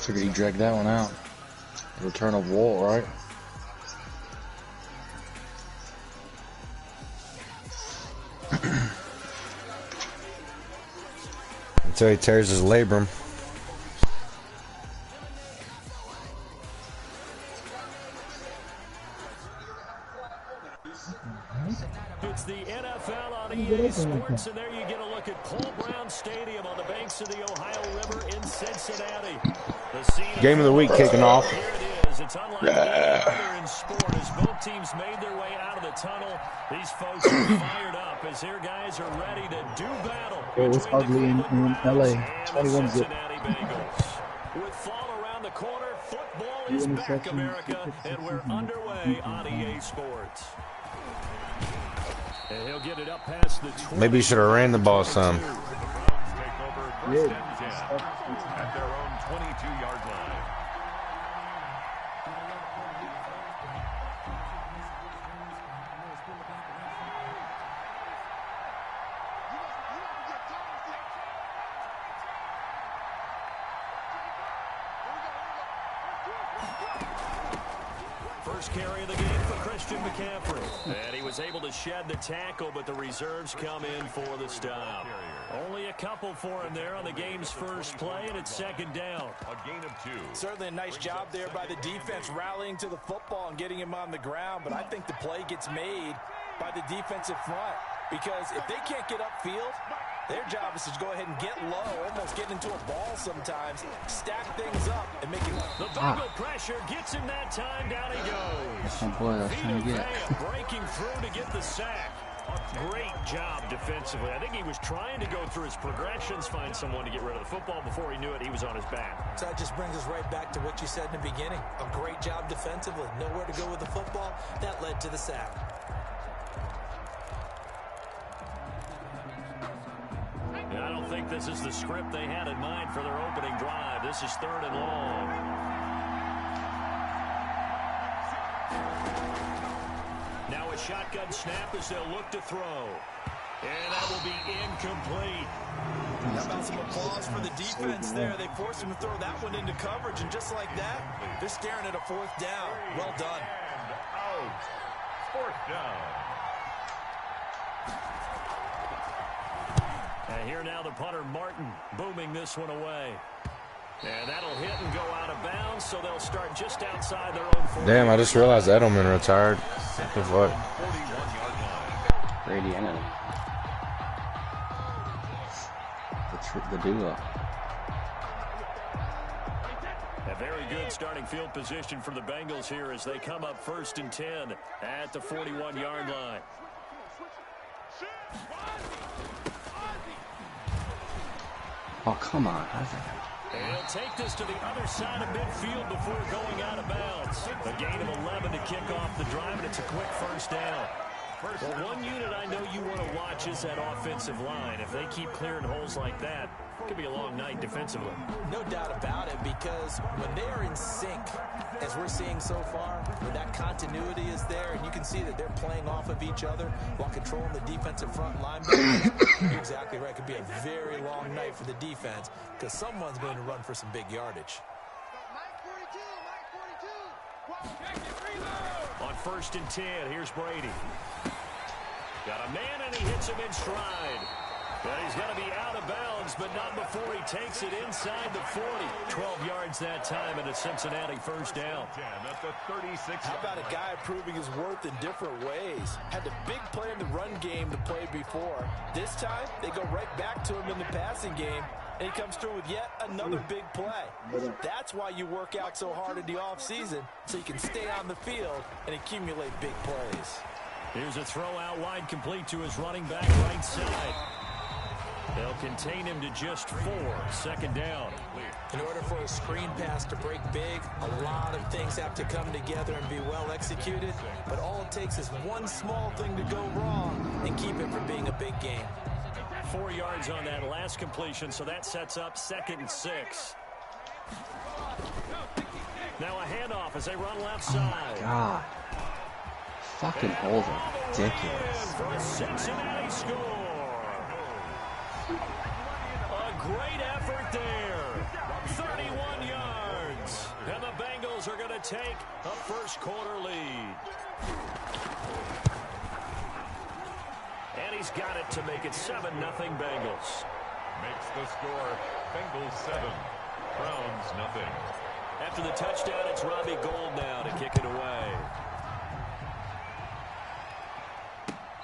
Figured he dragged that one out. Return of Walt, right? Until he tears his labrum. It's the NFL on EA Sports, and there you get a look at Paul Brown Stadium on the banks of the Ohio River in Cincinnati. Game of the week kicking off. Here it is. It's unlike any other in sport as both teams made their way out of the tunnel. These folks are fired up as their guys are ready to do battle. It was ugly in LA. 21 zip. With fall around the corner, football is back, America, and we're underway on EA Sports. And he'll get it up past the 20. Maybe he should have ran the ball some. At their own 22-yard line. First carry of the game for Christian McCaffrey. And he was able to shed the tackle, but the reserves come in for the stop. Only a couple for him there on the game's first play, and it's second down. A gain of 2. Certainly a nice job there by the defense rallying to the football and getting him on the ground, but I think the play gets made by the defensive front because if they can't get upfield, their job is to go ahead and get low, almost getting into a ball sometimes, stack things up, and make it. The Bengal pressure gets him that time. Down he goes. That's my boy. That's trying to get. Breaking through to get the sack. Great job defensively. I think he was trying to go through his progressions, find someone to get rid of the football. Before he knew it, he was on his back. So that just brings us right back to what you said in the beginning. A great job defensively. Nowhere to go with the football. That led to the sack. I don't think this is the script they had in mind for their opening drive. This is 3rd and long. Now a shotgun snap as they'll look to throw. And that will be incomplete. How about some applause for the defense there? They forced him to throw that one into coverage, and just like that, they're staring at a 4th down. Well done. And out. 4th down. And here now the punter, Martin, booming this one away. And that'll hit and go out of bounds, so they'll start just outside their own 40. Damn, I just realized Edelman retired. What the fuck? 41-yard line. Brady and him. The duo. A very good starting field position for the Bengals here as they come up 1st and 10 at the 41-yard line. Oh, come on. And he'll take this to the other side of midfield before going out of bounds. A gain of 11 to kick off the drive, and it's a quick 1st down. Well, one unit I know you want to watch is that offensive line. If they keep clearing holes like that, it could be a long night defensively. No doubt about it, because when they are in sync, as we're seeing so far, when that continuity is there, and you can see that they're playing off of each other while controlling the defensive front line. You're exactly right. It could be a very long night for the defense because someone's going to run for some big yardage. On 1st and 10, here's Brady. Got a man, and he hits him in stride. And he's going to be out of bounds, but not before he takes it inside the 40. 12 yards that time, and a Cincinnati 1st down. That's a 36. How about a guy proving his worth in different ways? Had the big play in the run game to play before. This time, they go right back to him in the passing game, and he comes through with yet another big play. That's why you work out so hard in the offseason, so you can stay on the field and accumulate big plays. Here's a throw out wide, complete to his running back right side. They'll contain him to just 4. 2nd down. In order for a screen pass to break big, a lot of things have to come together and be well executed. But all it takes is one small thing to go wrong and keep it from being a big game. 4 yards on that last completion, so that sets up 2nd and 6. Now a handoff as they run left side. Oh, God. Fucking holes are ridiculous. For a Cincinnati score. A great effort there. 31 yards. to take a first-quarter lead. And he's got it to make it 7-0 Bengals. Makes the score Bengals 7, Browns nothing. After the touchdown, it's Robbie Gould now to kick it away.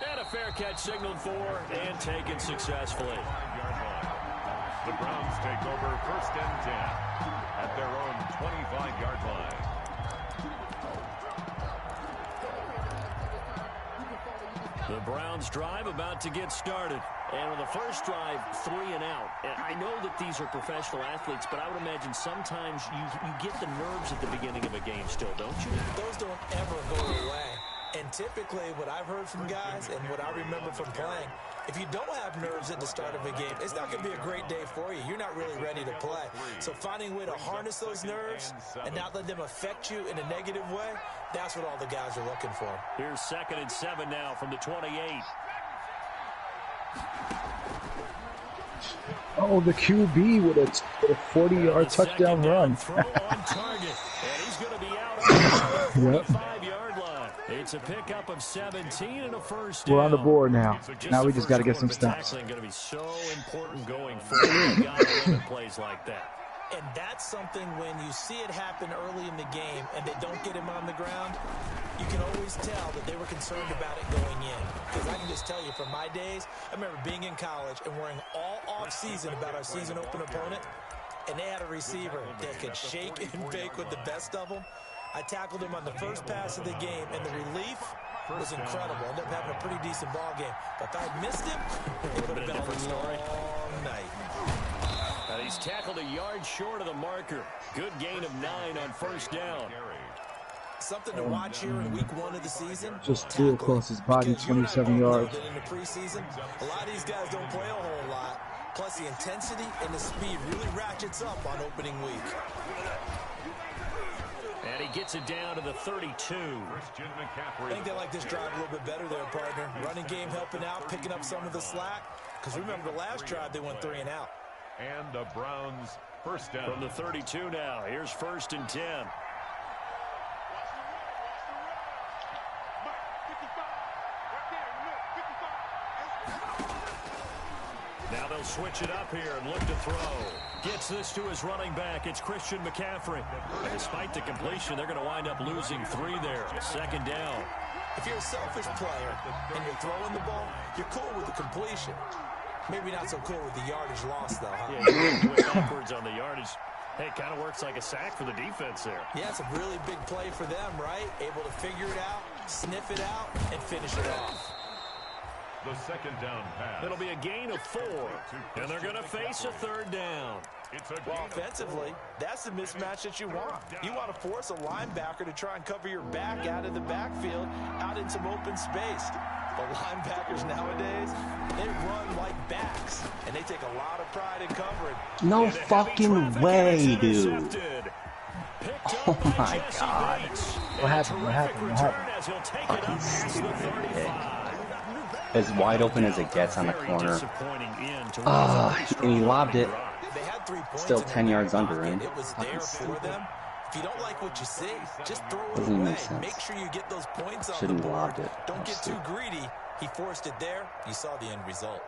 And a fair catch signaled for and taken successfully. 5-yard line. The Browns take over 1st and 10 at their own 25-yard line. The Browns drive about to get started. And on the first drive, 3 and out. And I know that these are professional athletes, but I would imagine sometimes you get the nerves at the beginning of a game still, don't you? Those don't ever go away. And typically what I've heard from guys and what I remember from playing, if you don't have nerves at the start of a game, it's not going to be a great day for you. You're not really ready to play. So finding a way to harness those nerves and not let them affect you in a negative way, that's what all the guys are looking for. Here's 2nd and 7 now from the 28. Oh, the QB with a 40-yard touchdown run. Throw on target, and he's going to be out on the 45-yard line. It's a pickup of 17 and a first down. We're on the board now. Now we just got to get some stops. Tackling going to be so important going forward. You got to limit plays like that. And that's something when you see it happen early in the game and they don't get him on the ground, you can always tell that they were concerned about it going in. Because I can just tell you from my days, I remember being in college and worrying all off-season about our season open opponent, and they had a receiver that could shake and bake with the best of them. I tackled him on the first pass of the game, and the relief was incredible. Ended up having a pretty decent ball game. But if I had missed him, it would have been a long night. He's tackled a yard short of the marker. Good gain of 9 on first down. Something to watch here in week 1 of the season. Just threw across his body, 27 yards. In the preseason, a lot of these guys don't play a whole lot. Plus, the intensity and the speed really ratchets up on opening week. And he gets it down to the 32. I think they like this drive a little bit better there, partner. Running game helping out, picking up some of the slack. Because remember, the last drive, they went 3 and out. And the Browns first down. From the 32 now, here's 1st and 10. Now they'll switch it up here and look to throw. Gets this to his running back. It's Christian McCaffrey. And despite the completion, they're going to wind up losing 3 there. 2nd down. If you're a selfish player and you're throwing the ball, you're cool with the completion. Maybe not so cool with the yardage loss, though, huh? Yeah, you went backwards on the yardage. Hey, it kind of works like a sack for the defense there. Yeah, it's a really big play for them, right? Able to figure it out, sniff it out, and finish it off. The 2nd down pass. It'll be a gain of 4, and they're going to face a 3rd down. Well, offensively, that's the mismatch that you want. You want to force a linebacker to try and cover your back out of the backfield, out in some open space. But linebackers nowadays, they run like backs, and they take a lot of pride in covering. No fucking way, dude. Oh my God. What happened? What happened? What happened? Fucking stupid. As wide open as it gets on the corner. And he lobbed it. Still 10 yards under him. It was there for them. If you don't like what you see, just throw it Doesn't away. make sense. Make sure you get those points on Shouldn't the have board. lobbed it. Don't get too greedy. He forced it there. You saw the end result.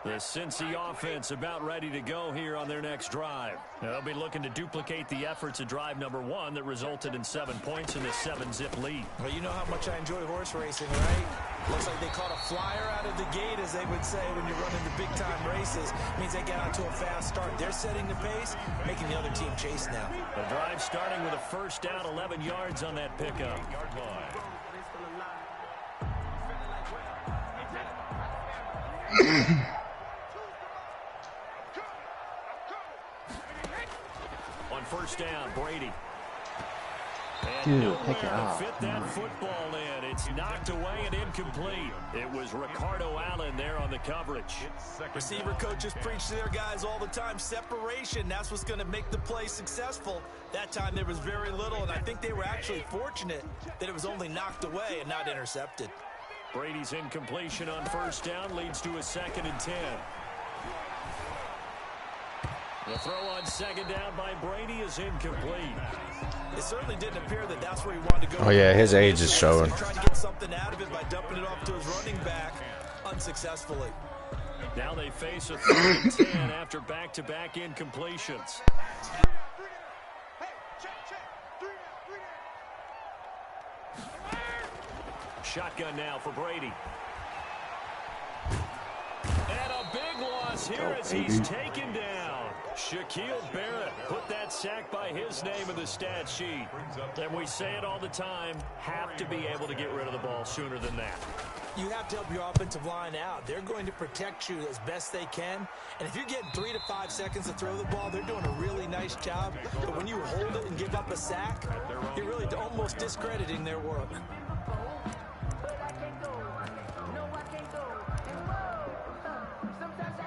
The Cincy offense about ready to go here on their next drive. They'll be looking to duplicate the efforts of drive number 1 that resulted in 7 points in this 7-zip lead. Well, you know how much I enjoy horse racing, right? Looks like they caught a flyer out of the gate, as they would say when you're running the big-time races. Means they get out to a fast start. They're setting the pace, making the other team chase now. The drive starting with a first down, 11 yards on that pickup. On first down, Brady. And Dude, pick it nowhere to up. fit that football in. It's knocked away and incomplete. It was Ricardo Allen there on the coverage. Receiver coaches preach to their guys all the time. Separation, that's what's going to make the play successful. That time there was very little, and I think they were actually fortunate that it was only knocked away and not intercepted. Brady's incompletion on first down leads to a 2nd and 10. The throw on second down by Brady is incomplete. It certainly didn't appear that that's where he wanted to go. Oh, yeah, his age is showing. He tried to get something out of it by dumping it off to his running back unsuccessfully. Now they face a 3rd and 10 after back-to-back incompletions. Shotgun now for Brady. And a big loss here as he's taken down. Shaquille Barrett put that sack by his name in the stat sheet. And we say it all the time, have to be able to get rid of the ball sooner than that. You have to help your offensive line out. They're going to protect you as best they can. And if you're getting 3 to 5 seconds to throw the ball, they're doing a really nice job. But when you hold it and give up a sack, you're really almost discrediting their work.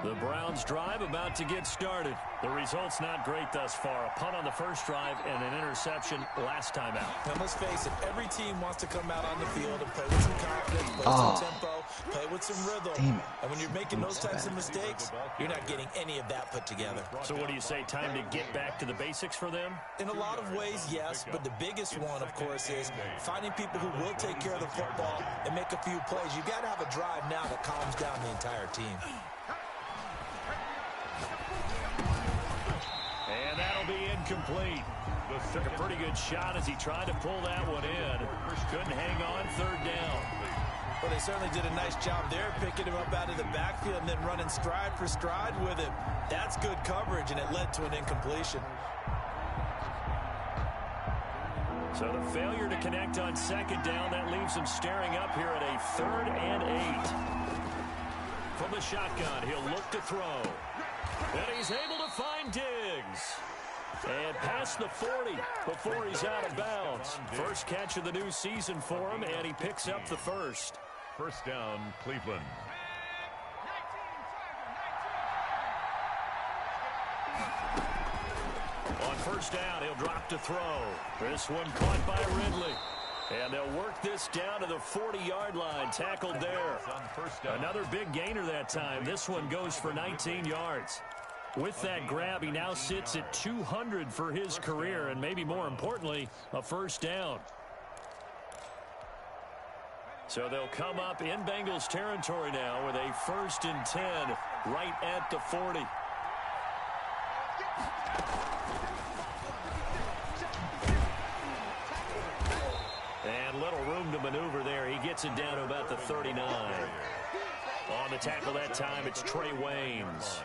The Browns drive about to get started. The result's not great thus far. A punt on the first drive and an interception last time out. Now let's face it, every team wants to come out on the field and play with some confidence, play with some tempo, play with some rhythm. And when you're making those types of mistakes, you're not getting any of that put together. So what do you say, time to get back to the basics for them? In a lot of ways, yes, but the biggest one, of course, is finding people who will take care of the football and make a few plays. You've got to have a drive now that calms down the entire team. And that'll be incomplete. Took a pretty good shot as he tried to pull that one in. Couldn't hang on 3rd down. Well, they certainly did a nice job there, picking him up out of the backfield and then running stride for stride with him. That's good coverage, and it led to an incompletion. So the failure to connect on 2nd down, that leaves him staring up here at a 3rd and 8. From the shotgun, he'll look to throw. And he's able to find Diggs. And past the 40 before he's out of bounds. First catch of the new season for him, and he picks up the first. First down, Cleveland. On first down, he'll drop to throw. This one caught by Ridley. And they'll work this down to the 40-yard line. Tackled there. Another big gainer that time. This one goes for 19 yards. With that grab, he now sits at 200 for his career, and maybe more importantly, a first down. So they'll come up in Bengals territory now with a 1st and 10 right at the 40. And little room to maneuver there. He gets it down to about the 39. On the tackle that time, it's Trey Waynes.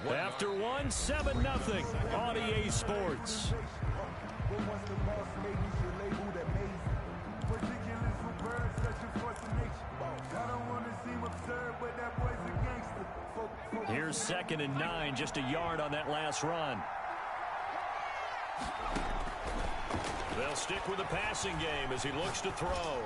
After one, 7-0 on EA Sports. Here's 2nd and 9, just a yard on that last run. They'll stick with the passing game as he looks to throw.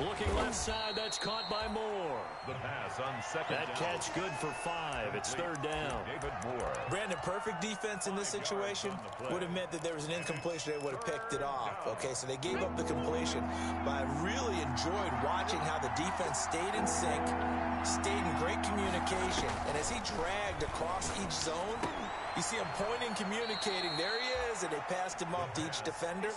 Looking left side, that's caught by Moore. The pass on 2nd down. That catch good for 5. It's 3rd down. David Moore. Brandon, perfect defense in this situation would have meant that there was an incompletion. They would have picked it off. Okay, so they gave up the completion. But I really enjoyed watching how the defense stayed in sync, stayed in great communication. And as he dragged across each zone, you see him pointing, communicating. There he is, and they passed him off to each defender.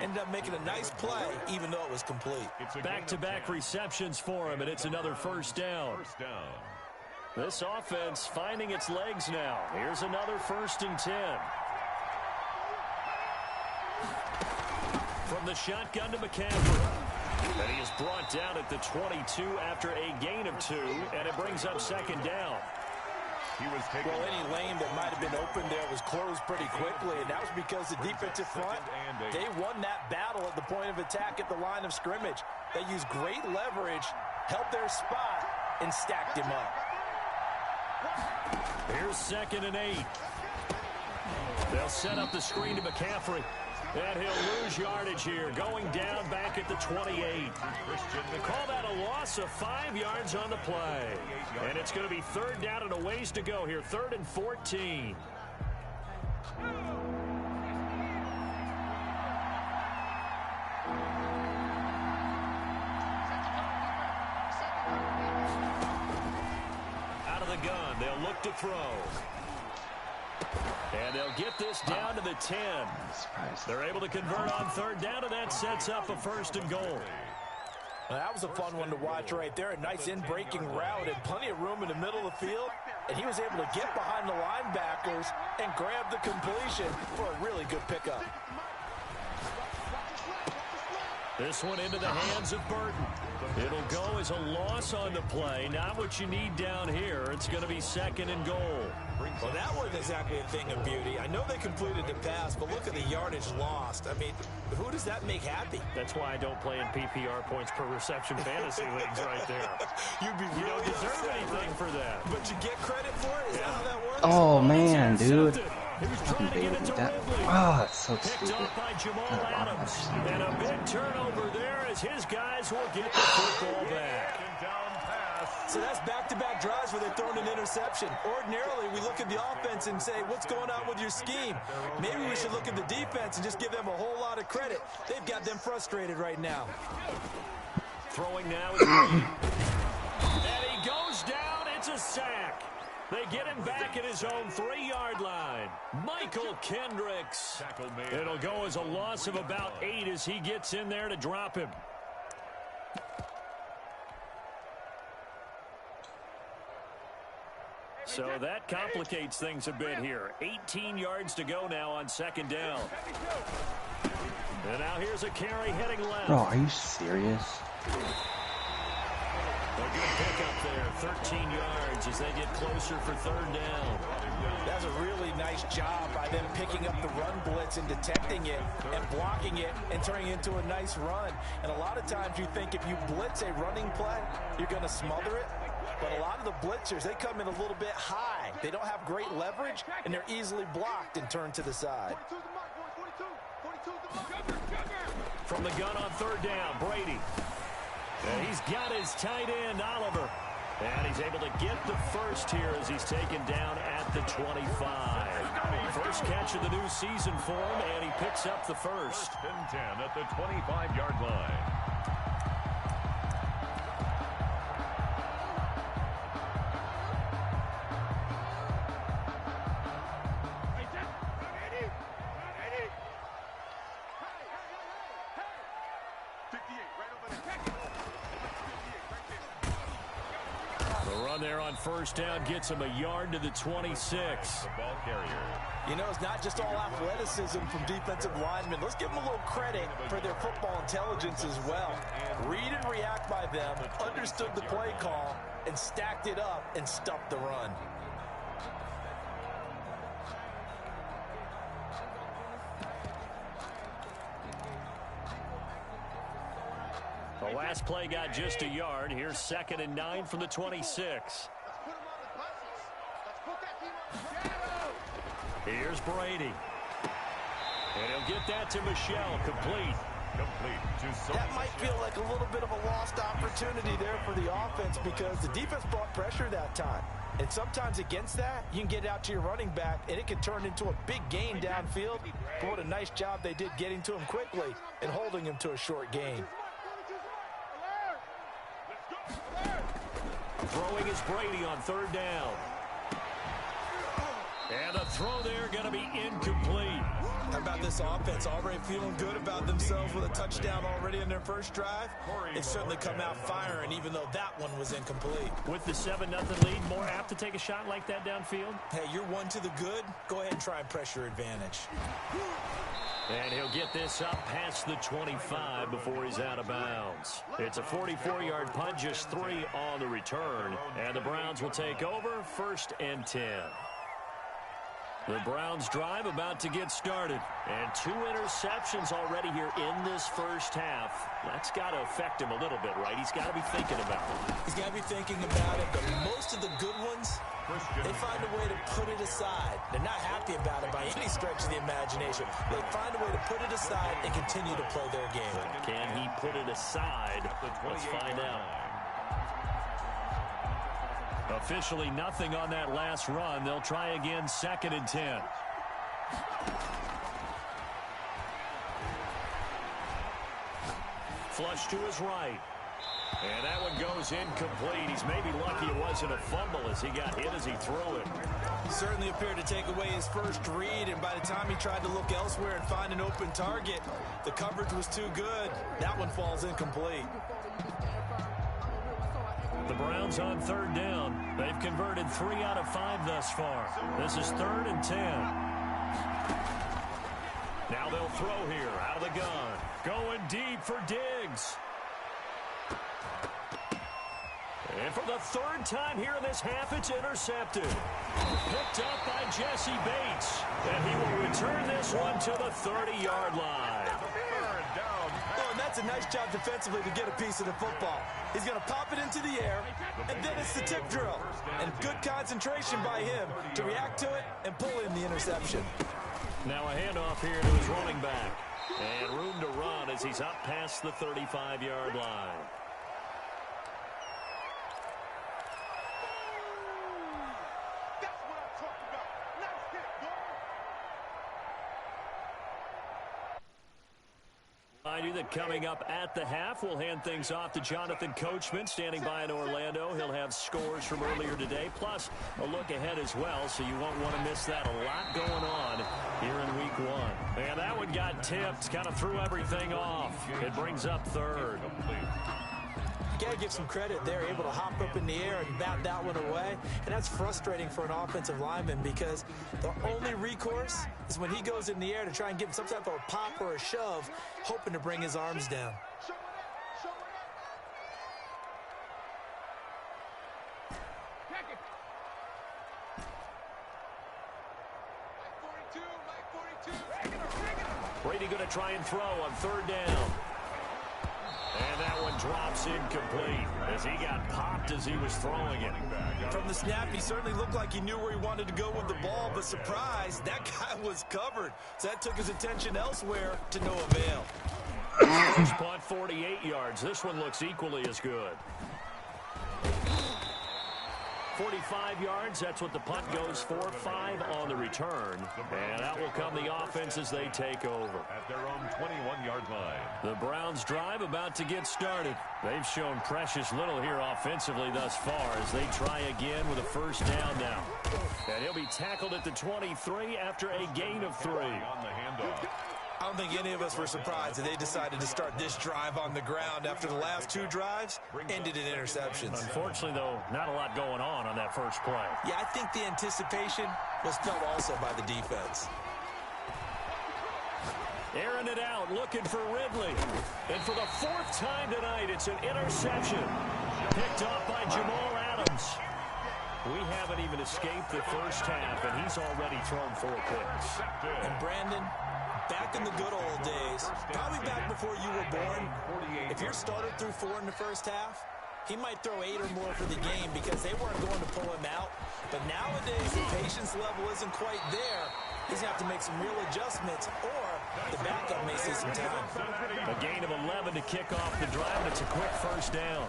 Ended up making a nice play, even though it was complete. Back-to-back receptions for him, and it's another first down. This offense finding its legs now. Here's another 1st and 10. From the shotgun to McCaffrey. And he is brought down at the 22 after a gain of 2, and it brings up 2nd down. Well, any lane that might have been open there was closed pretty quickly, and that was because the defensive front, they won that battle at the point of attack at the line of scrimmage. They used great leverage, held their spot, and stacked him up. Here's 2nd and 8. They'll set up the screen to McCaffrey. And he'll lose yardage here, going down back at the 28. Call that a loss of 5 yards on the play. And it's going to be 3rd down and a ways to go here, 3rd and 14. Out of the gun, they'll look to throw. And they'll get this down to the 10. They're able to convert on third down, and that sets up a 1st and goal. Well, that was a fun one to watch right there. A nice in-breaking route and plenty of room in the middle of the field. And he was able to get behind the linebackers and grab the completion for a really good pickup. This one into the hands of Burton. It'll go as a loss on the play. Not what you need down here. It's going to be 2nd and goal. Well, that wasn't exactly a thing of beauty. I know they completed the pass, but look at the yardage lost. I mean, who does that make happy? That's why I don't play in PPR points per reception fantasy leagues right there. You'd be really You don't deserve upset, anything right? for that. But you get credit for it? Is that how that works? Oh, man, dude. He was trying to get it to Ridley. Oh, it's so Picked stupid. off by Jamal Adams. And a big turnover there as his guys will get the football back. So that's back-to-back drives where they've thrown an interception. Ordinarily, we look at the offense and say, what's going on with your scheme? Maybe we should look at the defense and just give them a whole lot of credit. They've got them frustrated right now. Throwing now is Brady. And he goes down. It's a sack. They get him back at his own 3-yard line. Michael Kendricks. It'll go as a loss of about 8 as he gets in there to drop him. So that complicates things a bit here. 18 yards to go now on 2nd down. And now here's a carry heading left. Bro, are you serious? A good pickup there, 13 yards as they get closer for 3rd down. That's a really nice job by them picking up the run blitz and detecting it and blocking it and turning it into a nice run. And a lot of times you think if you blitz a running play, you're going to smother it. But a lot of the blitzers, they come in a little bit high. They don't have great leverage, and they're easily blocked and turned to the side. From the gun on 3rd down, Brady. And he's got his tight end, Oliver. And he's able to get the 1st here as he's taken down at the 25. First catch of the new season for him, and he picks up the 1st. 1st and 10 at the 25-yard line. There on 1st down gets him a yard to the 26. The ball carrier. You know, it's not just all athleticism from defensive linemen. Let's give them a little credit for their football intelligence as well. Read and react by them, understood the play call, and stacked it up and stuffed the run. The last play got just a yard. Here's 2nd and 9 from the 26. Here's Brady. And he'll get that to Michelle. Complete. That might feel like a little bit of a lost opportunity there for the offense because the defense brought pressure that time. And sometimes against that, you can get out to your running back, and it can turn into a big gain downfield. But what a nice job they did getting to him quickly and holding him to a short gain. Throwing is Brady on 3rd down. And a throw there going to be incomplete. How about this offense already feeling good about themselves with a touchdown already in their first drive? They've certainly come out firing, even though that one was incomplete. With the 7-0 lead, more apt to take a shot like that downfield? Hey, you're one to the good. Go ahead and try and pressure advantage. And he'll get this up past the 25 before he's out of bounds. It's a 44-yard punt, just 3 on the return. And the Browns will take over, 1st and 10. The Browns drive about to get started. And 2 interceptions already here in this first half. That's got to affect him a little bit, right? He's got to be thinking about it. He's got to be thinking about it, but most of the good ones, they find a way to put it aside. They're not happy about it by any stretch of the imagination. They find a way to put it aside and continue to play their game. Can he put it aside? Let's find out. Officially nothing on that last run. They'll try again, 2nd and 10. Flush to his right. And that one goes incomplete. He's maybe lucky it wasn't a fumble as he got hit as he threw it. He certainly appeared to take away his first read, and by the time he tried to look elsewhere and find an open target, the coverage was too good. That one falls incomplete. The Browns on third down. They've converted 3 out of 5 thus far. This is 3rd and 10. Now they'll throw here out of the gun. Going deep for Diggs. And for the 3rd time here in this half, it's intercepted. Picked up by Jesse Bates. And he will return this one to the 30-yard line. Oh, and that's a nice job defensively to get a piece of the football. He's going to pop it into the air, and then it's the tip drill. And good concentration by him to react to it and pull in the interception. Now a handoff here to his running back. And room to run as he's up past the 35-yard line. Remind you that coming up at the half, we'll hand things off to Jonathan Coachman, standing by in Orlando. He'll have scores from earlier today, plus a look ahead as well, so you won't want to miss that. A lot going on here in Week 1. And that one got tipped, kind of threw everything off. It brings up 3rd. Got to give some credit. They're able to hop up in the air and bat that one away, and that's frustrating for an offensive lineman because the only recourse is when he goes in the air to try and give some type of a pop or a shove, hoping to bring his arms down. Brady going to try and throw on 3rd down. And that one drops incomplete as he got popped as he was throwing it. From the snap, he certainly looked like he knew where he wanted to go with the ball, but surprise, that guy was covered. So that took his attention elsewhere to no avail. First punt, 48 yards. This one looks equally as good. 45 yards, that's what the punt goes for. 5 on the return. And that will come the offense as they take over. At their own 21-yard line. The Browns drive about to get started. They've shown precious little here offensively thus far as they try again with a 1st down now. And he'll be tackled at the 23 after a gain of 3. On the handoff. I don't think any of us were surprised that they decided to start this drive on the ground after the last 2 drives ended in interceptions. Unfortunately, though, not a lot going on that first play. Yeah, I think the anticipation was felt also by the defense. Airing it out, looking for Ridley. And for the 4th time tonight, it's an interception. Picked off by Jamal Adams. We haven't even escaped the first half, and he's already thrown 4 picks. And Brandon, back in the good old days, probably back before you were born, if your starter threw 4 in the first half, he might throw 8 or more for the game because they weren't going to pull him out. But nowadays, the patience level isn't quite there. He's going to have to make some real adjustments, or the backup may see some time. A gain of 11 to kick off the drive, and it's a quick 1st down.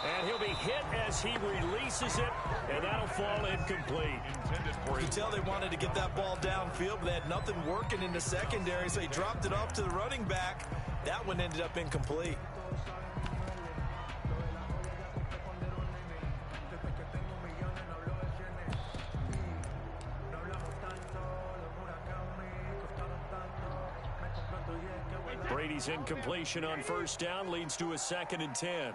And he'll be hit as he releases it, and that'll fall incomplete. You can tell they wanted to get that ball downfield, but they had nothing working in the secondary, so he dropped it off to the running back. That one ended up incomplete. Brady's incompletion on 1st down leads to a 2nd and 10.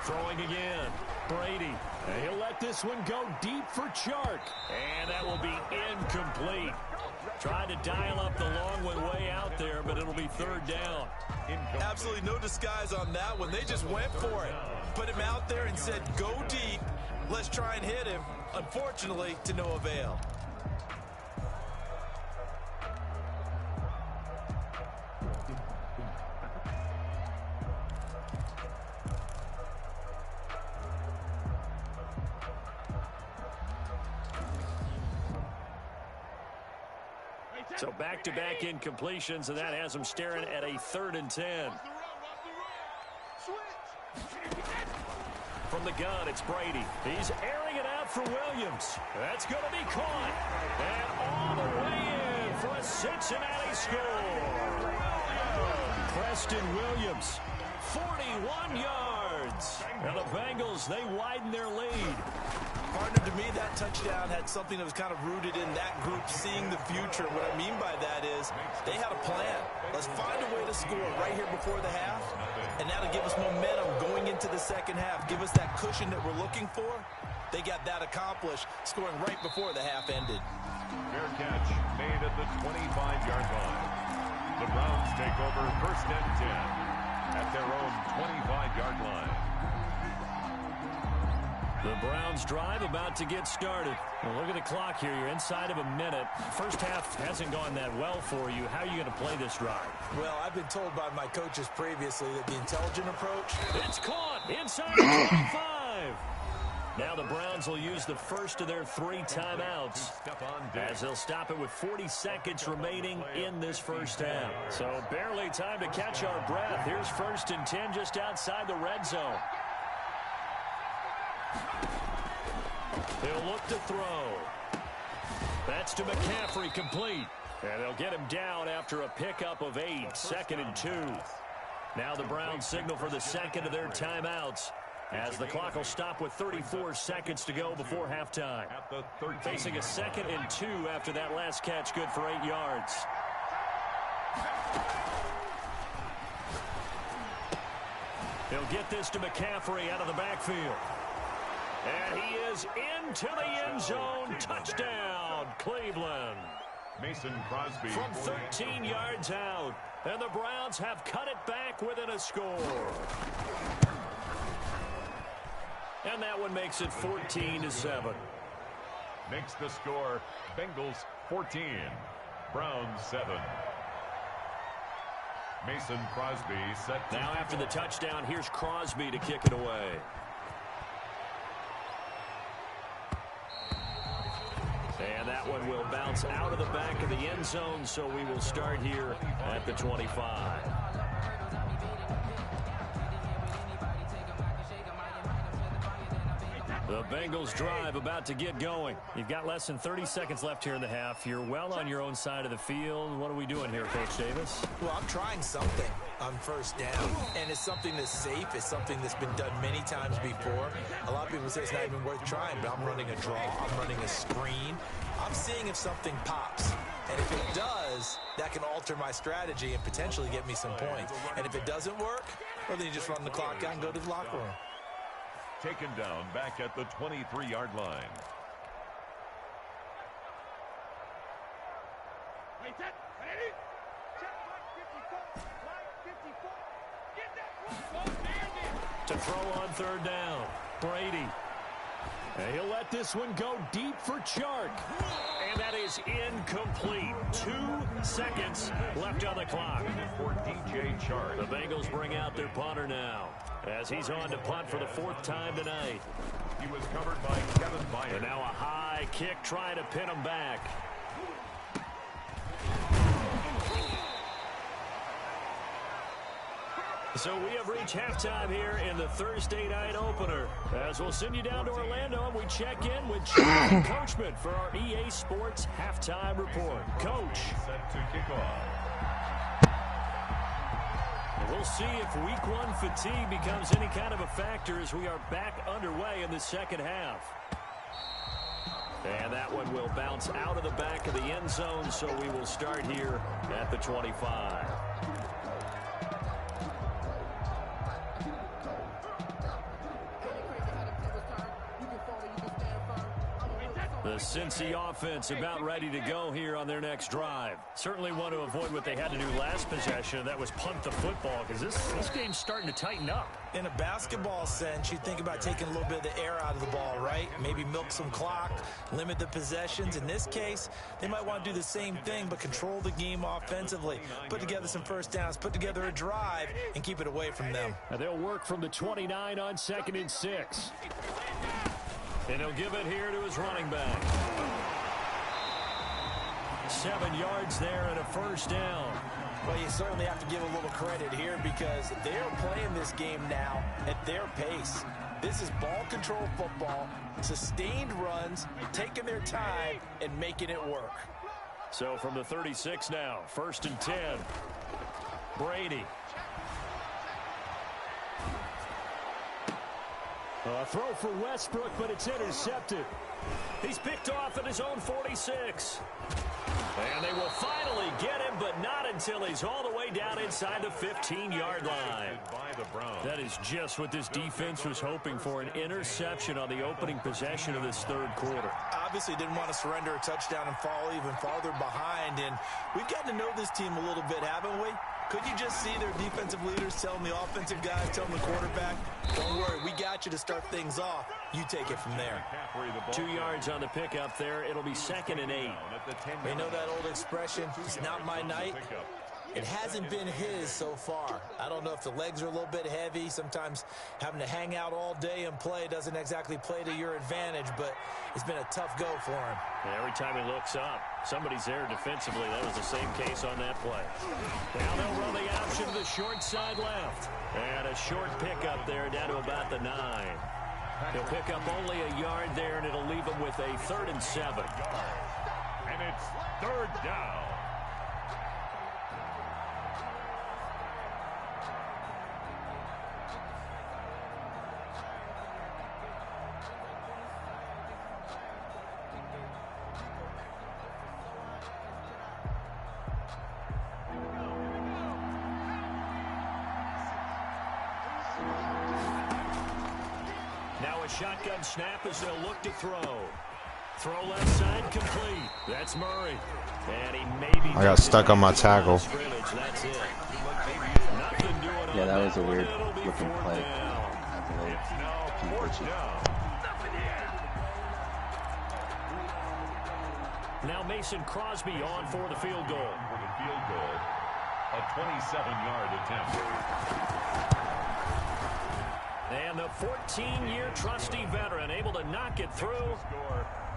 Throwing again. Brady. And he'll let this one go deep for Chark. And that will be incomplete. Trying to dial up the long one way out there, but it'll be 3rd down. Absolutely no disguise on that one. They just went for it. Put him out there and said, go deep. Let's try and hit him. Unfortunately, to no avail. So back-to-back incompletions, and that has them staring at a 3rd and 10. From the gun, it's Brady. He's airing it out for Williams. That's going to be caught. And all the way in for a Cincinnati score. Preston Williams, 41 yards. And the Bengals, they widen their lead. Partner, to me, that touchdown had something that was kind of rooted in that group seeing the future. What I mean by that is they had a plan. Let's find a way to score right here before the half, and that'll give us momentum going into the second half, give us that cushion that we're looking for. They got that accomplished, scoring right before the half ended. Fair catch made at the 25-yard line. The Browns take over first and 10 at their own 25-yard line. The Browns drive about to get started. Well, look at the clock here. You're inside of a minute. First half hasn't gone that well for you. How are you going to play this drive? Well, I've been told by my coaches previously that the intelligent approach. It's caught inside the 25. Now the Browns will use the first of their 3 timeouts, as they'll stop it with 40 seconds remaining in this first half. So barely time to catch our breath. Here's first and 10 just outside the red zone. He'll look to throw. That's to McCaffrey, complete. And they'll get him down after a pickup of 8, 2nd and 2. Now the Browns signal for the second of their timeouts, as the clock will stop with 34 seconds to go before halftime. Facing a 2nd and 2 after that last catch, good for 8 yards. He'll get this to McCaffrey out of the backfield. And he is into the end zone. Touchdown, Cleveland. Mason Crosby From 13 yards out. And the Browns have cut it back within a score. And that one makes it 14-7. Makes the score Bengals 14, Browns 7. Mason Crosby set to now after the touchdown, here's Crosby to kick it away. And that one will bounce out of the back of the end zone, so we will start here at the 25. The Bengals drive about to get going. You've got less than 30 seconds left here in the half. You're well on your own side of the field. What are we doing here, Coach Davis? Well, I'm trying something on first down, and it's something that's safe. It's something that's been done many times before. A lot of people say it's not even worth trying, but I'm running a draw. I'm running a screen. I'm seeing if something pops. And if it does, that can alter my strategy and potentially get me some points. And if it doesn't work, well, then you just run the clock out and go to the locker room. taken down back at the 23-yard line. To throw on third down, Brady. And he'll let this one go deep for Chark. And that is incomplete. 2 seconds left on the clock. For DJ Chark. The Bengals bring out their punter now, as he's on to punt for the 4th time tonight. He was covered by Kevin Byard. And now a high kick trying to pin him back. So we have reached halftime here in the Thursday night opener, as we'll send you down to Orlando and we check in with Jonathan Coachman for our EA Sports halftime report. Coach. Set to kick off. We'll see if week 1 fatigue becomes any kind of a factor as we are back underway in the second half. And that one will bounce out of the back of the end zone, so we will start here at the 25. The Cincy offense about ready to go here on their next drive. Certainly want to avoid what they had to do last possession. That was punt the football, because this game's starting to tighten up. In a basketball sense, you think about taking a little bit of the air out of the ball, right? Maybe milk some clock, limit the possessions. In this case, they might want to do the same thing, but control the game offensively. Put together some first downs, put together a drive, and keep it away from them. Now they'll work from the 29 on 2nd and 6. And he'll give it here to his running back. 7 yards there and a first down. Well, you certainly have to give a little credit here because they're playing this game now at their pace. This is ball control football, sustained runs, taking their time and making it work. So from the 36 now, 1st and 10. Brady. A throw for Westbrook, but it's intercepted. He's picked off at his own 46. And they will finally get him, but not until he's all the way down inside the 15-yard line. That is just what this defense was hoping for, an interception on the opening possession of this third quarter. Obviously didn't want to surrender a touchdown and fall even farther behind. And we've gotten to know this team a little bit, haven't we? Could you just see their defensive leaders telling the offensive guys, telling the quarterback, don't worry, we got you to start things off. You take it from there. 2 yards on the pickup there. It'll be 2nd and 8. You know that old expression, it's not my night? It hasn't been his so far. I don't know if the legs are a little bit heavy. Sometimes having to hang out all day and play doesn't exactly play to your advantage, but it's been a tough go for him. And every time he looks up, somebody's there defensively. That was the same case on that play. Now they'll run the option to the short side left. And a short pickup there down to about the 9. He'll pick up only a yard there, and it'll leave him with a 3rd and 7. And it's 3rd down. Now a shotgun snap as they'll look to throw. Throw left side complete. That's Murray. And he maybe I got stuck on my tackle. That's it. Yeah, that was a weird looking play. Now Mason Crosby on for the field goal. A 27-yard attempt. And the 14-year trusty veteran able to knock it through.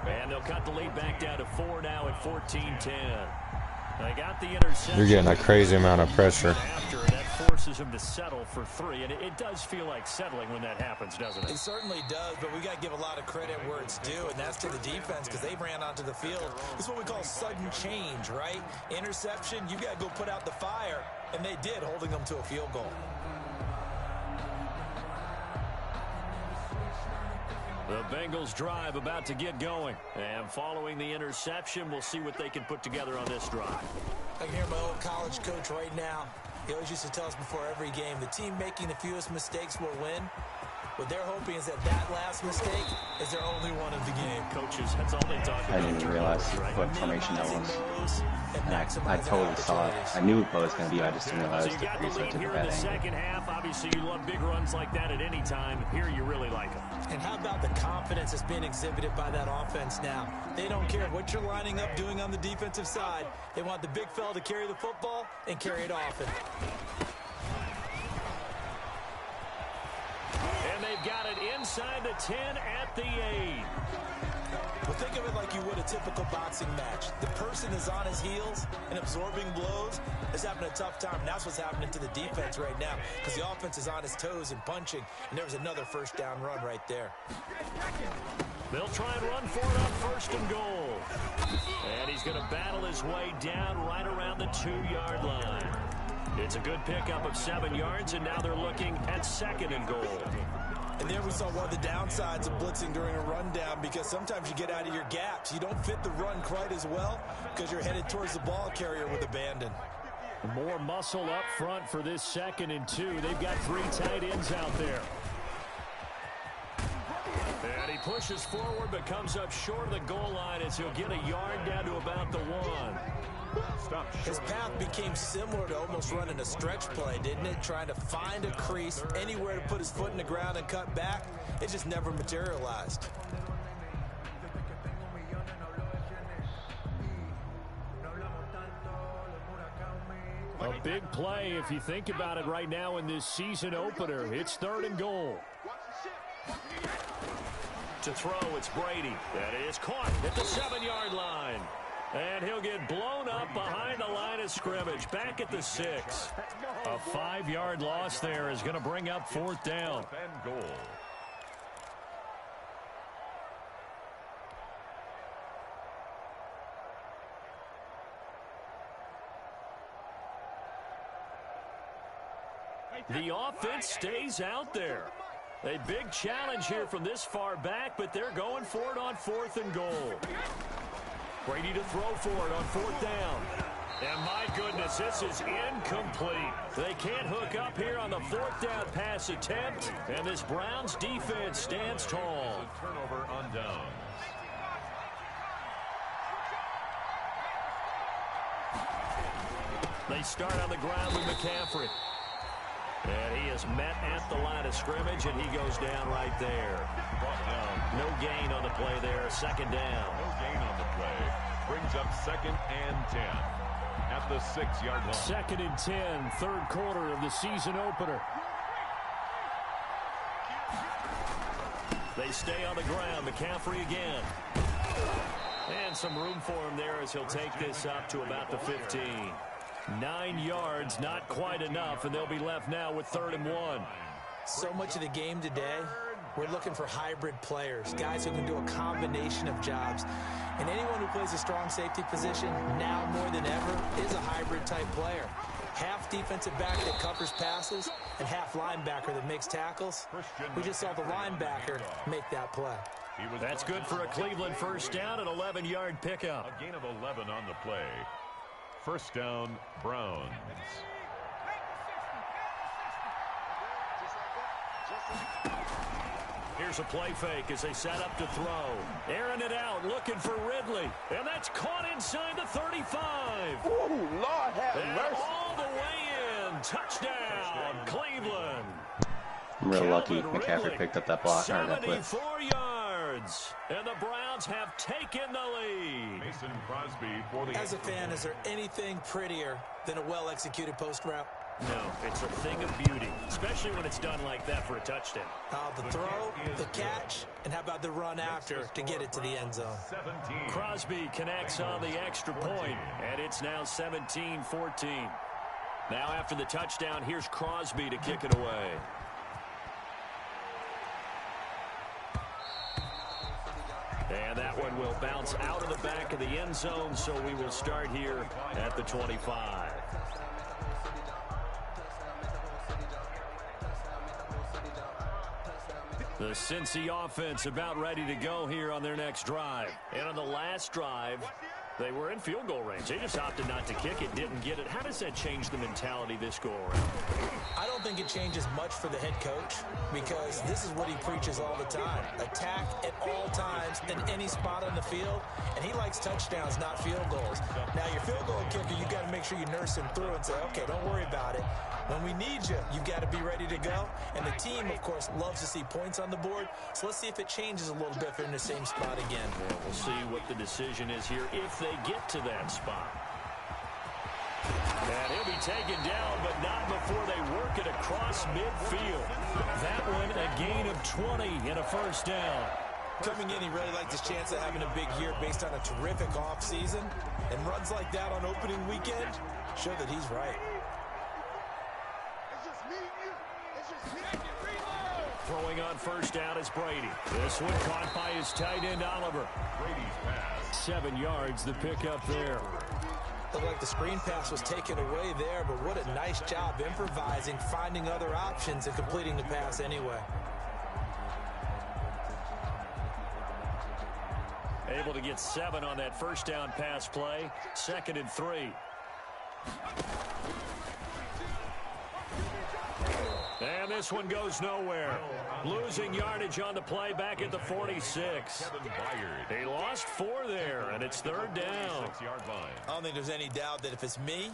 And they'll cut the lead back down to 4 now at 14-10. They got the interception. You're getting a crazy amount of pressure. After that forces him to settle for 3, and it does feel like settling when that happens, doesn't it? It certainly does, but we got to give a lot of credit where it's due, and that's to the defense because they ran onto the field. This is what we call sudden change, right? Interception, you got to go put out the fire, and they did, holding them to a field goal. The Bengals drive about to get going. And following the interception, we'll see what they can put together on this drive. I can hear my old college coach right now. He always used to tell us before every game, the team making the fewest mistakes will win. What they're hoping is that last mistake is their only one of the game. Coaches, that's all they talk about. I didn't even realize what formation that was. And I totally saw it. I knew what it was going to be. I just didn't realize So you got the lead here in the second half. Obviously, you love big runs like that at any time. Here, you really like them. And how about the confidence that's being exhibited by that offense now? They don't care what you're lining up doing on the defensive side. They want the big fella to carry the football and carry it often. And they've got it inside the 10 at the 8. Well, think of it like you would a typical boxing match. The person is on his heels and absorbing blows is having a tough time. And that's what's happening to the defense right now because the offense is on his toes and punching. And there was another first down run right there. They'll try and run for it on 1st and goal. And he's going to battle his way down right around the 2-yard line. It's a good pickup of 7 yards, and now they're looking at 2nd and goal. And there we saw one of the downsides of blitzing during a rundown because sometimes you get out of your gaps. You don't fit the run quite as well because you're headed towards the ball carrier with abandon. More muscle up front for this 2nd and 2. They've got 3 tight ends out there. And he pushes forward but comes up short of the goal line as he'll get a yard down to about the 1. His path became similar to almost running a stretch play, didn't it? Trying to find a crease, anywhere to put his foot in the ground and cut back. It just never materialized. A big play if you think about it right now in this season opener. It's 3rd and goal. To throw, it's Brady. That is caught at the 7-yard line. And he'll get blown up behind the line of scrimmage. Back at the 6. A 5-yard loss there is going to bring up 4th down. And goal. The offense stays out there. A big challenge here from this far back, but they're going for it on 4th and goal. Brady to throw for it on 4th down. And my goodness, this is incomplete. They can't hook up here on the 4th down pass attempt, and this Browns defense stands tall. A turnover on downs. They start on the ground with McCaffrey. And he is met at the line of scrimmage, and he goes down right there. Brought down. No gain on the play there. 2nd down. No gain on the play. Brings up 2nd and 10 at the 6-yard line. 2nd and 10, 3rd quarter of the season opener. They stay on the ground. McCaffrey again. And some room for him there as he'll take this up to about the 15. 9 yards, not quite enough, and they'll be left now with 3rd and 1. So much of the game today, we're looking for hybrid players, guys who can do a combination of jobs. And anyone who plays a strong safety position, now more than ever, is a hybrid-type player. Half defensive back that covers passes, and half linebacker that makes tackles. We just saw the linebacker make that play. That's good for a Cleveland 1st down, an 11-yard pickup. A gain of 11 on the play. 1st down, Browns. Here's a play fake as they set up to throw. Airing it out, looking for Ridley. And that's caught inside the 35. Ooh, Lord have and mercy. All the way in. Touchdown, Cleveland. I'm real lucky Calvin McCaffrey Ridley, picked up that block or that blitz. 74 yards. And the Browns have taken the lead. Mason Crosby for the As a fan, is there anything prettier than a well-executed post route? No, it's a thing of beauty, especially when it's done like that for a touchdown. The throw, the catch, and how about the run after to get it to the end zone? 17. Crosby connects on the extra point, and it's now 17-14. Now after the touchdown, here's Crosby to kick it away. And that one will bounce out of the back of the end zone, so we will start here at the 25. The Cincy offense about ready to go here on their next drive. And on the last drive, they were in field goal range. They just opted not to kick it, didn't get it. How does that change the mentality this go around? I don't think it changes much for the head coach because this is what he preaches all the time. Attack at all times in any spot on the field, and he likes touchdowns, not field goals. Now, your field goal kicker, you got to make sure you nurse him through and say, okay, don't worry about it. When we need you, you've got to be ready to go. And the team, of course, loves to see points on the board. So let's see if it changes a little bit if they're in the same spot again. Yeah, we'll see what the decision is here if they get to that spot. And he'll be taken down, but not before they work it across midfield. That one, a gain of 20 and a 1st down. Coming in, he really liked his chance of having a big year based on a terrific offseason. And runs like that on opening weekend show that he's right. Throwing on 1st down is Brady. This one caught by his tight end, Oliver. Brady's pass. 7 yards, the pickup there. Looked like the screen pass was taken away there, but what a nice job improvising, finding other options, and completing the pass anyway. Able to get 7 on that 1st down pass play. 2nd and 3. And this one goes nowhere. Losing yardage on the play back at the 46. He lost 4 there, and it's 3rd down. 6-yard line. I don't think there's any doubt that if it's me,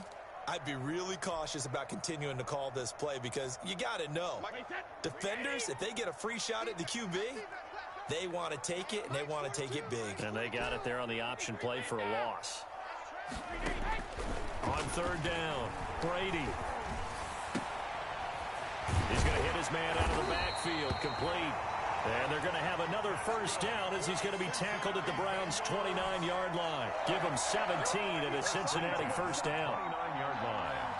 I'd be really cautious about continuing to call this play because you got to know. Defenders, if they get a free shot at the QB, they want to take it, and they want to take it big. And they got it there on the option play for a loss. On 3rd down, Brady. He's going to hit his man out of the backfield, complete. And they're going to have another 1st down as he's going to be tackled at the Browns' 29-yard line. Give him 17 and a Cincinnati 1st down. 29-yard line.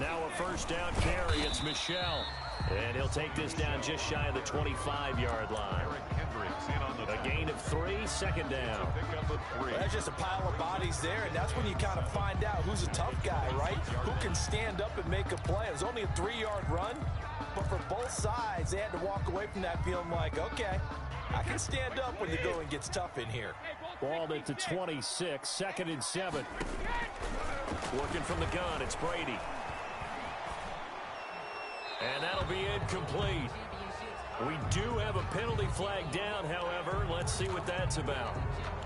Now a first down carry. It's Michelle. And he'll take this down just shy of the 25-yard line. A gain of 3, second down. Well, there's just a pile of bodies there, and that's when you kind of find out who's a tough guy, right? Who can stand up and make a play. It was only a 3-yard run, but for both sides, they had to walk away from that feeling like, okay, I can stand up when the going gets tough in here. Ball at the 26, second and 7. Working from the gun, it's Brady. And that'll be incomplete. We do have a penalty flag down, however. Let's see what that's about.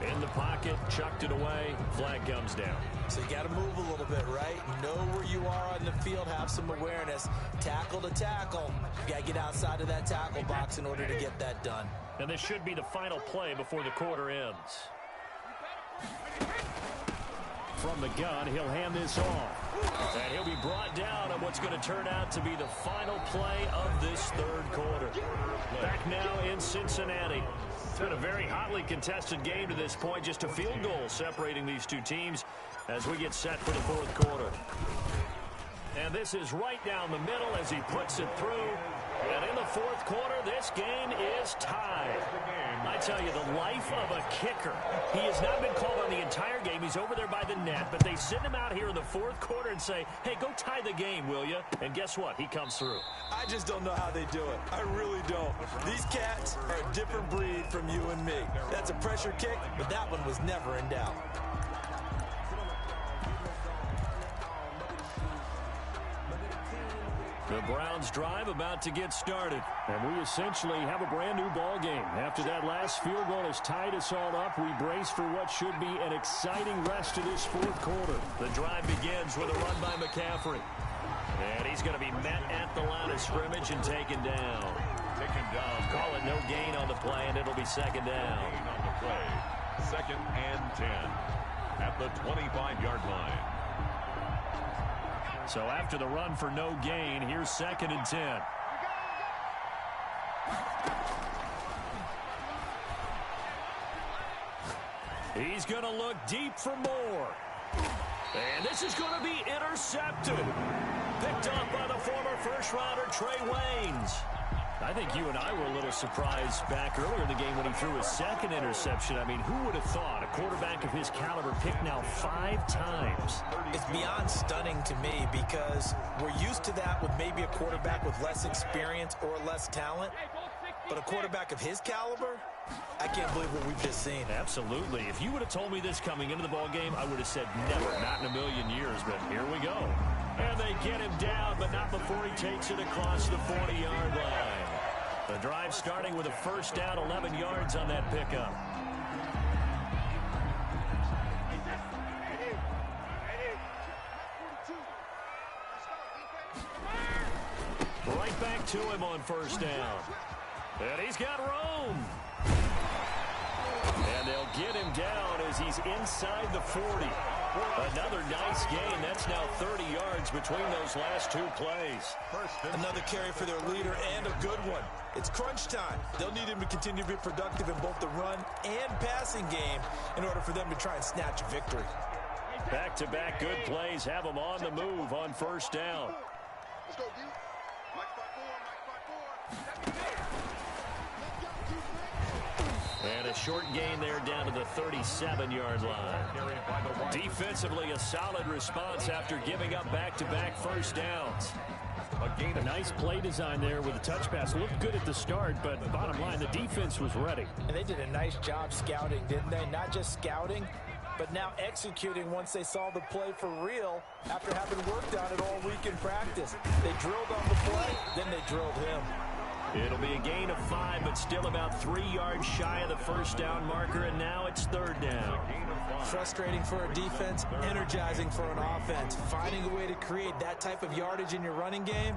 In the pocket, chucked it away, flag comes down. So you got to move a little bit, right? Know where you are on the field, have some awareness. Tackle to tackle. You got to get outside of that tackle box in order to get that done. And this should be the final play before the quarter ends. From the gun, he'll hand this off. And he'll be brought down on what's going to turn out to be the final play of this third quarter. Back now in Cincinnati. It's been a very hotly contested game to this point. Just a field goal separating these two teams as we get set for the fourth quarter. And this is right down the middle as he puts it through. And in the fourth quarter, this game is tied. I tell you, the life of a kicker. He has not been called on the entire game. He's over there by the net, but they send him out here in the fourth quarter and say, hey, go tie the game, will you? And guess what? He comes through. I just don't know how they do it. I really don't. These cats are a different breed from you and me. That's a pressure kick, but that one was never in doubt. The Browns drive about to get started. And we essentially have a brand new ball game. After that last field goal has tied us all up, we brace for what should be an exciting rest of this fourth quarter. The drive begins with a run by McCaffrey. And he's going to be met at the line of scrimmage and taken down. Call it no gain on the play, and it'll be second down. On the play. Second and 10 at the 25-yard line. So after the run for no gain, here's second and 10. He's going to look deep for more. And this is going to be intercepted. Picked up by the former first-rounder Trey Waynes. I think you and I were a little surprised back earlier in the game when he threw his second interception. I mean, who would have thought a quarterback of his caliber picked now 5 times? It's beyond stunning to me because we're used to that with maybe a quarterback with less experience or less talent. But a quarterback of his caliber, I can't believe what we've just seen. Absolutely. If you would have told me this coming into the ball game, I would have said never, not in a million years. But here we go. And they get him down, but not before he takes it across the 40-yard line. The drive starting with a first down, 11 yards on that pickup. Right back to him on first down. And he's got room. And they'll get him down as he's inside the 40. Another nice gain. That's now 30 yards between those last 2 plays. Another carry for their leader and a good one. It's crunch time. They'll need him to continue to be productive in both the run and passing game in order for them to try and snatch a victory. Back-to-back good plays have them on the move on first down. Let's go, D. Mike 5-4, Mike 5-4. And a short gain there down to the 37-yard line. Defensively, a solid response after giving up back-to-back first downs. A nice play design there with a touch pass. Looked good at the start, but bottom line, the defense was ready. And they did a nice job scouting, didn't they? Not just scouting, but now executing once they saw the play for real after having worked on it all week in practice. They drilled on the play, then they drilled him. It'll be a gain of 5, but still about 3 yards shy of the first down marker, and now it's third down. Frustrating for a defense, energizing for an offense. Finding a way to create that type of yardage in your running game,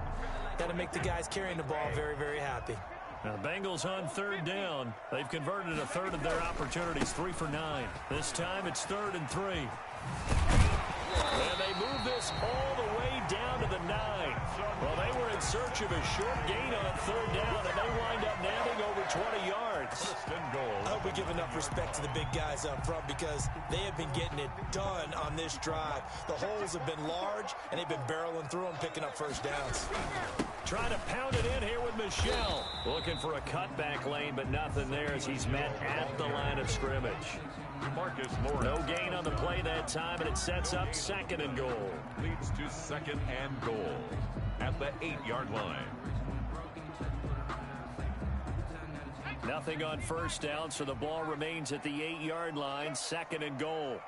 that'll make the guys carrying the ball very, very happy. Now, the Bengals on third down. They've converted a third of their opportunities, 3 for 9. This time it's 3rd and 3. And they move this all the way down to the 9. Well, they were in search of a short gain on third down, and they wind up nabbing over 20 yards. First and goal. I hope we give enough respect to the big guys up front because they have been getting it done on this drive. The holes have been large, and they've been barreling through them, picking up first downs. Trying to pound it in here with Michelle. Looking for a cutback lane, but nothing there as he's met at the line of scrimmage. Marcus Lawrence. No gain on the play that time, and it sets up second and goal. Leads to second and goal at the 8-yard line. Nothing on first down, so the ball remains at the 8-yard line, second and goal.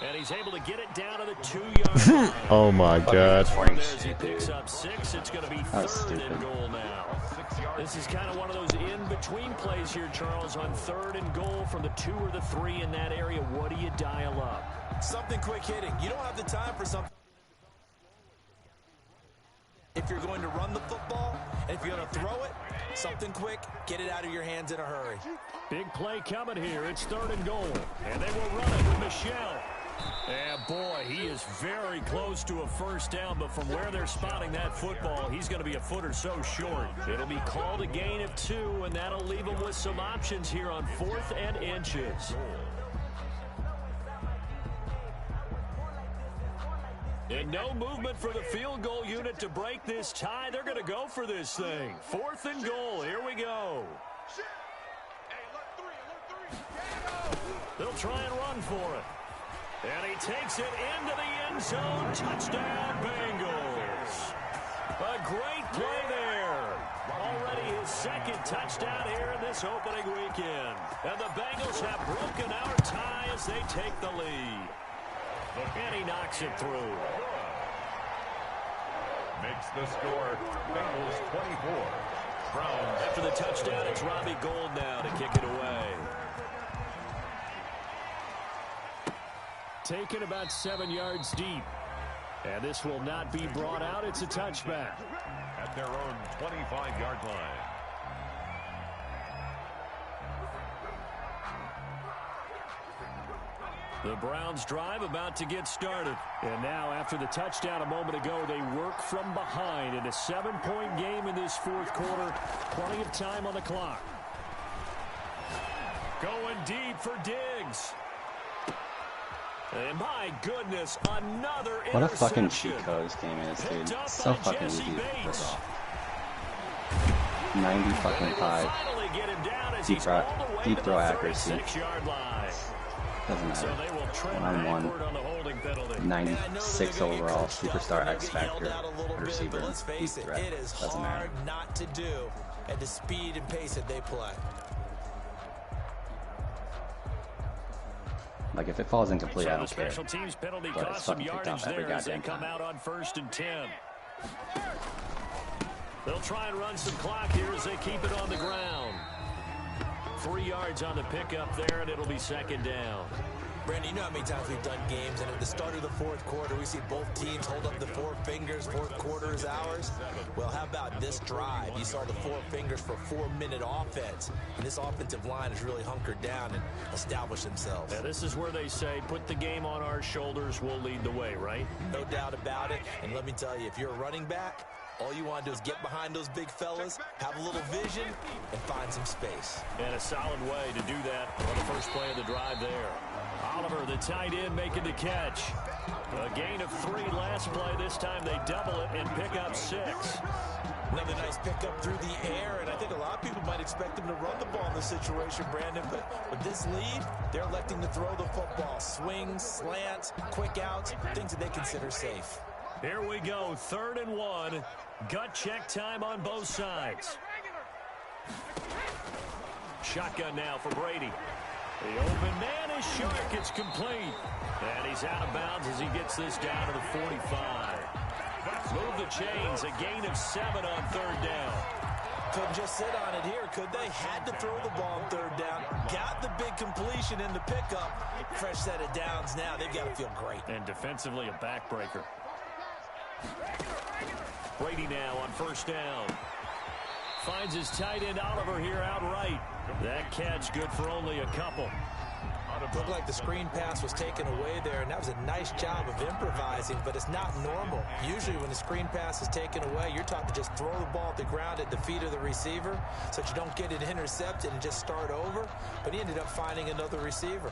And he's able to get it down to the 2-yard line. Oh my God. As he picks up 6, it's going to be third and goal now. This is kind of one of those in-between plays here, Charles, on third and goal from the 2 or the 3 in that area. What do you dial up? Something quick hitting. You don't have the time for something. If you're going to run the football, and if you're going to throw it, something quick, get it out of your hands in a hurry. Big play coming here. It's third and goal. And they will run it with Michelle. And boy, he is very close to a first down, but from where they're spotting that football, he's going to be a foot or so short. It'll be called a gain of 2, and that'll leave him with some options here on 4th and inches. And no movement for the field goal unit to break this tie. They're going to go for this thing. 4th and goal. Here we go. They'll try and run for it. And he takes it into the end zone. Touchdown, Bengals. A great play there. Already his second touchdown here in this opening weekend. And the Bengals have broken our tie as they take the lead. And he knocks it through. Makes the score Bengals 24. Browns. After the touchdown, it's Robbie Gould now to kick it away. Taken about 7 yards deep. And this will not be brought out. It's a touchback. At their own 25-yard line. The Browns drive about to get started. And now after the touchdown a moment ago, they work from behind in a 7-point game in this 4th quarter. Plenty of time on the clock. Going deep for Diggs. And my goodness, another interception. What a fucking cheat code this game is, dude. So fucking easy to pull this off. 90 fucking 5. Deep throw accuracy. Doesn't matter. 1-1. 96 overall. Superstar X Factor. Receiver. Deep threat. It is Doesn't matter. hard not to do at the speed and pace that they play. Like, if it falls incomplete, So I the don't care. special teams penalty But it's cost some fucking picked yardage up every there as they goddamn come time. out on 1st and 10. They'll try and run some clock here as they keep it on the ground. 3 yards on the pickup there, and it'll be second down. Brandon, you know how many times we've done games, and at the start of the 4th quarter, we see both teams hold up the 4 fingers. 4th quarter is ours. Well, how about this drive? You saw the 4 fingers for 4-minute offense, and this offensive line has really hunkered down and established themselves. Yeah, this is where they say, put the game on our shoulders, we'll lead the way, right? No doubt about it, and let me tell you, if you're a running back, all you want to do is get behind those big fellas, have a little vision, and find some space. And a solid way to do that on the first play of the drive there. Oliver, the tight end, making the catch. A gain of 3 last play. This time they double it and pick up 6. Another nice pickup through the air, and I think a lot of people might expect them to run the ball in this situation, Brandon, but with this lead, they're electing to throw the football. Swings, slants, quick outs, things that they consider safe. Here we go, 3rd and 1. Gut check time on both sides. Shotgun now for Brady. The open man is Shark. It's complete. And he's out of bounds as he gets this down to the 45. Move the chains. A gain of 7 on 3rd down. Couldn't just sit on it here, could they? Had to throw the ball on 3rd down. Got the big completion in the pickup. Fresh set of downs now. They've got to feel great. And defensively, a backbreaker. Brady now on 1st down. finds his tight end Oliver here outright. That catch good for only a couple. Looked like the screen pass was taken away there, and that was a nice job of improvising, but it's not normal. Usually when the screen pass is taken away, you're taught to just throw the ball at the ground at the feet of the receiver so that you don't get it intercepted and just start over, but he ended up finding another receiver.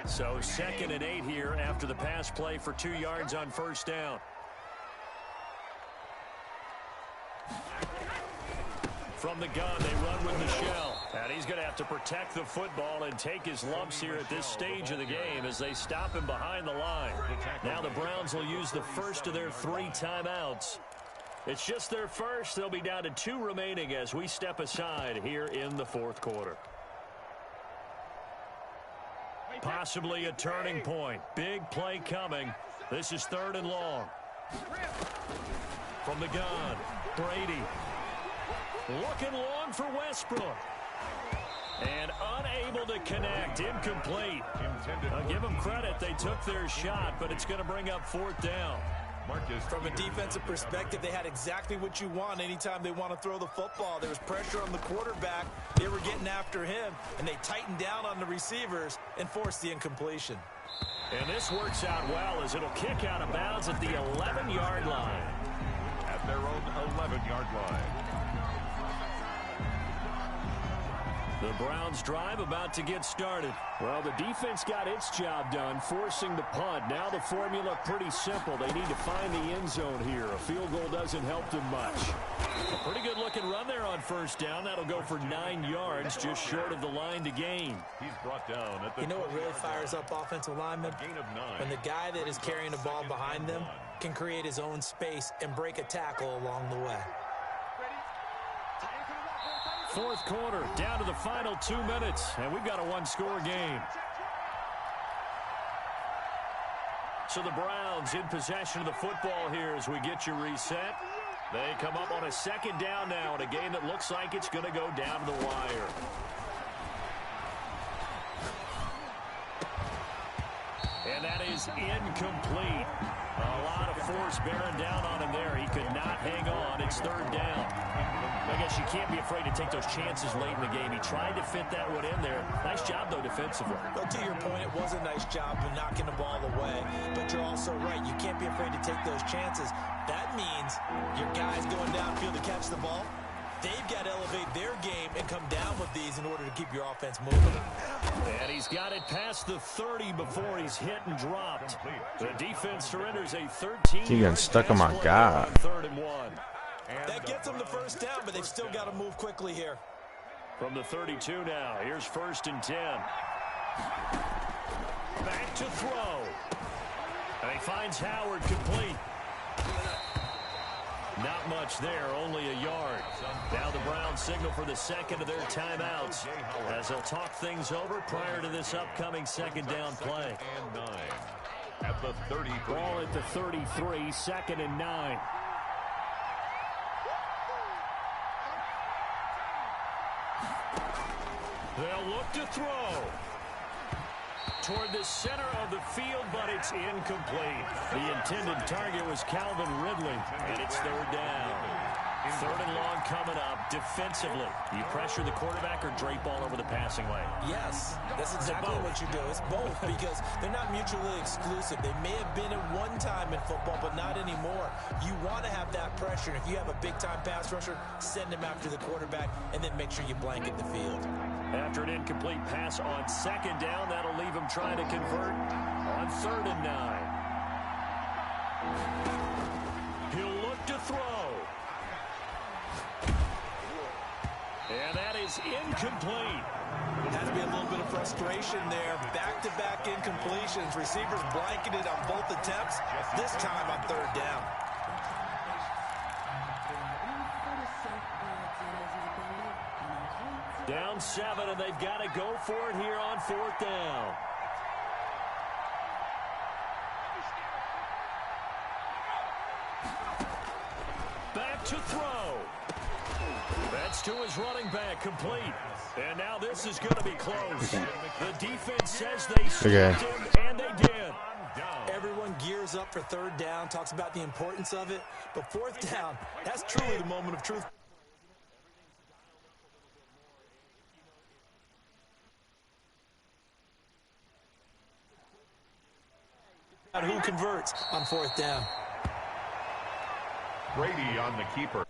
So 2nd and 8 here after the pass play for 2 yards on first down. From the gun, they run with Michelle. And he's going to have to protect the football and take his lumps here at this stage of the game as they stop him behind the line. Now the Browns will use the first of their 3 timeouts. It's just their first. They'll be down to 2 remaining as we step aside here in the 4th quarter. Possibly a turning point. Big play coming. This is 3rd and long. From the gun, Brady. Looking long for Westbrook. And unable to connect. Incomplete. I'll give them credit. They took their shot, but it's going to bring up 4th down. From a defensive perspective, they had exactly what you want anytime they want to throw the football. There was pressure on the quarterback. They were getting after him, and they tightened down on the receivers and forced the incompletion. And this works out well as it'll kick out of bounds at the 11-yard line. At their own 11-yard line. The Browns drive about to get started. Well, the defense got its job done, forcing the punt. Now the formula pretty simple. They need to find the end zone here. A field goal doesn't help them much. A pretty good-looking run there on first down. That'll go for 9 yards, just short of the line to gain. He's brought down at the You know what really fires up offensive linemen? gain of 9. When the guy that is carrying the ball behind them can create his own space and break a tackle along the way. 4th quarter, down to the final 2 minutes, and we've got a 1-score game. So the Browns in possession of the football here as we get you reset. They come up on a 2nd down now in a game that looks like it's going to go down to the wire. And that is incomplete. A lot of force bearing down on him there. He could not hang on. It's 3rd down. I guess you can't be afraid to take those chances late in the game. He tried to fit that one in there. Nice job, though, defensively. Well, to your point, it was a nice job of knocking the ball away. But you're also right. You can't be afraid to take those chances. That means your guys going downfield to catch the ball, they've got to elevate their game and come down with these in order to keep your offense moving. And he's got it past the 30 before he's hit and dropped. The defense surrenders a 13. He got stuck on my guy. 3rd and 1. That gets them the first down, but they've still got to move quickly here. From the 32 now, here's 1st and 10. Back to throw. And he finds Howard complete. Not much there, only a yard. Now the Browns signal for the 2nd of their timeouts as they'll talk things over prior to this upcoming 2nd down play. And 9. At the 33. Ball at the 33, 2nd and 9. They'll look to throw toward the center of the field, but it's incomplete. The intended target was Calvin Ridley, and it's 3rd down. 3rd and long coming up. Defensively, do you pressure the quarterback or drape all over the passing lane? Yes, that's exactly what you do. It's both because they're not mutually exclusive. They may have been at one time in football, but not anymore. You want to have that pressure. If you have a big-time pass rusher, send him after the quarterback, and then make sure you blanket the field. After an incomplete pass on 2nd down, that'll leave him trying to convert on 3rd and 9. He'll look to throw. And that is incomplete. Has to be a little bit of frustration there. Back-to-back incompletions. Receivers blanketed on both attempts, this time on 3rd down. Down 7, and they've got to go for it here on 4th down. Back to throw. That's to his running back, complete. And now this is going to be close. The defense says they stopped him, and they did. Everyone gears up for third down, talks about the importance of it. But fourth down, that's truly the moment of truth. Who converts on fourth down? Brady on the keeper.